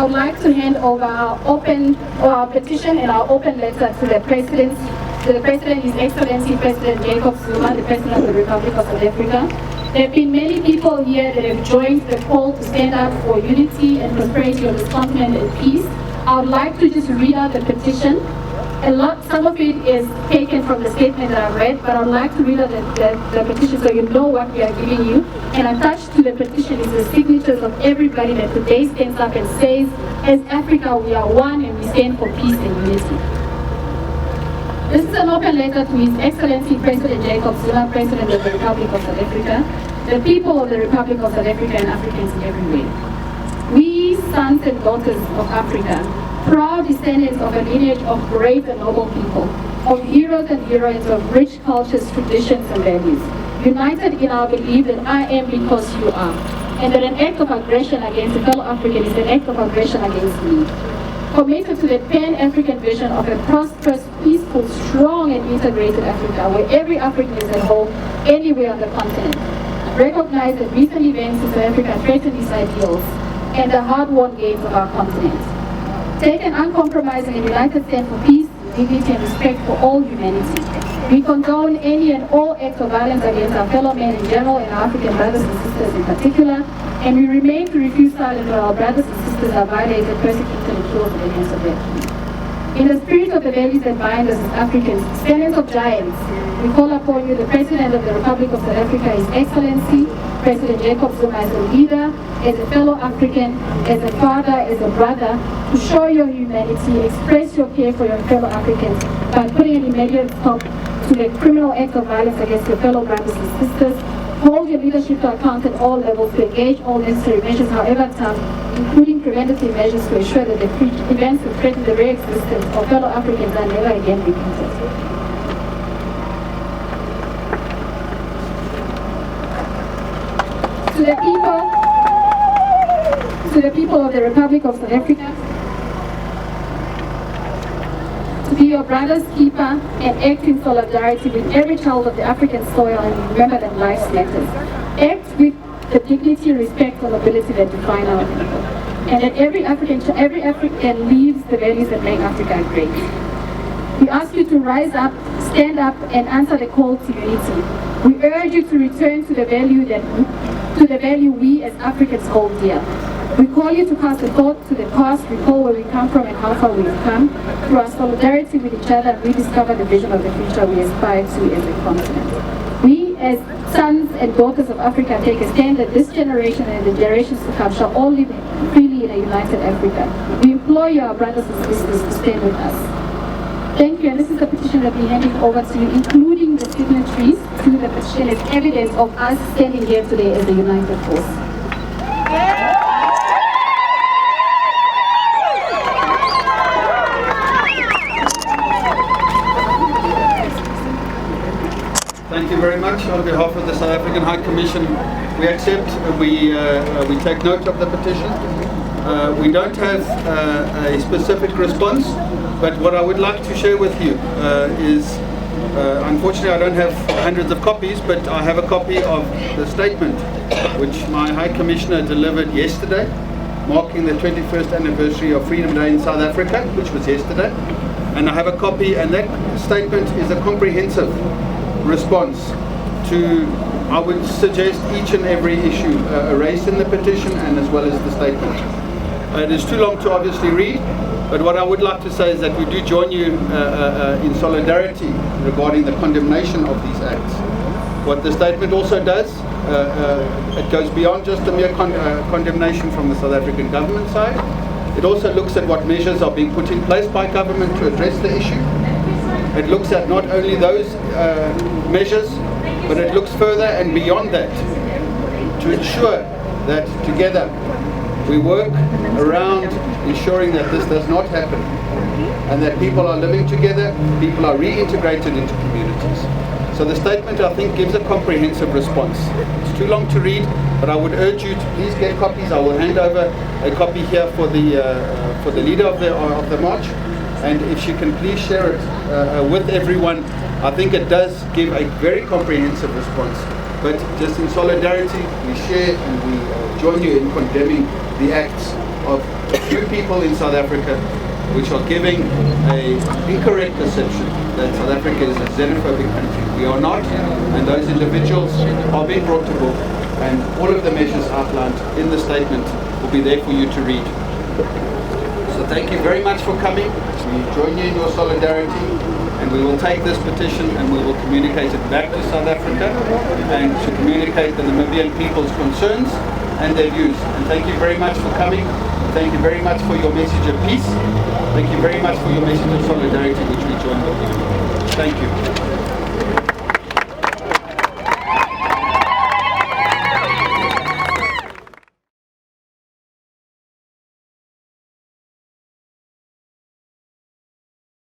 I would like to hand over our petition and our open letter to the President, His Excellency President Jacob Zuma, the President of the Republic of South Africa. There have been many people here that have joined the call to stand up for unity and prosperity of this continent and peace. I would like to just read out the petition. Some of it is taken from the statement that I read, but I would like to read out the petition so you know what we are giving you. And attached to the petition is the signatures of everybody that today stands up and says, as Africa, we are one and we stand for peace and unity. This is an open letter to His Excellency President Jacob Zuma, President of the Republic of South Africa, the people of the Republic of South Africa and Africans everywhere. We, sons and daughters of Africa, proud descendants of a lineage of great and noble people, of heroes and heroines of rich cultures, traditions and values, united in our belief that I am because you are, and that an act of aggression against a fellow African is an act of aggression against me. Committed to the Pan-African vision of a prosperous, peaceful, strong and integrated Africa, where every African is at home anywhere on the continent. Recognize that recent events in South Africa threaten these ideals and the hard-won gains of our continent. Take an uncompromising and united stand for peace, dignity and respect for all humanity. We condone any and all acts of violence against our fellow men in general and our African brothers and sisters in particular, and we remain to refuse silence when our brothers and sisters are violated, persecuted and killed in the hands of their king. In the spirit of the values that bind us as Africans, descendants of giants, we call upon you, the President of the Republic of South Africa, His Excellency, President Jacob Zuma, as a leader, as a fellow African, as a father, as a brother, to show your humanity, express your care for your fellow Africans by putting an immediate stop to the criminal act of violence against your fellow brothers and sisters. Hold your leadership to account at all levels to engage all necessary measures, however tough, including preventative measures to ensure that the events that threaten the very existence of fellow Africans are never again repeated. To the people of the Republic of South Africa, to be your brother's keeper and act in solidarity with every child of the African soil, and remember that life matters. Act with the dignity, respect, and nobility that define our people, and that every African lives the values that make Africa great. We ask you to rise up, stand up, and answer the call to unity. We urge you to return to the value we as Africans hold dear. We call you to cast a thought to the past, recall where we come from and how far we've come, through our solidarity with each other, and rediscover the vision of the future we aspire to as a continent. We, as sons and daughters of Africa, take a stand that this generation and the generations to come shall all live freely in a united Africa. We implore you, our brothers and sisters, to stand with us. Thank you, and this is the petition that we're handing over to you, including the signatories to the petition as evidence of us standing here today as a united force. Thank you very much. On behalf of the South African High Commission, we accept, we take note of the petition. We don't have a specific response, but what I would like to share with you is, unfortunately I don't have hundreds of copies, but I have a copy of the statement which my High Commissioner delivered yesterday, marking the 21st anniversary of Freedom Day in South Africa, which was yesterday. And I have a copy, and that statement is a comprehensive response to, I would suggest, each and every issue raised in the petition and as well as the statement. It is too long to obviously read, but what I would like to say is that we do join you in solidarity regarding the condemnation of these acts. What the statement also does, it goes beyond just the mere condemnation from the South African government side. It also looks at what measures are being put in place by government to address the issue. It looks at not only those measures, but it looks further and beyond that to ensure that together we work around ensuring that this does not happen and that people are living together, people are reintegrated into communities. So the statement, I think, gives a comprehensive response. It's too long to read, but I would urge you to please get copies. I will hand over a copy here for the leader of the march. And if she can please share it with everyone, I think it does give a very comprehensive response. But just in solidarity, we share and we join you in condemning the acts of few people in South Africa which are giving an incorrect perception that South Africa is a xenophobic country. We are not, and those individuals are being brought to book, and all of the measures outlined in the statement will be there for you to read. So thank you very much for coming. We join you in your solidarity, and we will take this petition and we will communicate it back to South Africa and to communicate the Namibian people's concerns and their views. And thank you very much for coming. Thank you very much for your message of peace. Thank you very much for your message of solidarity, which we join with you. Thank you.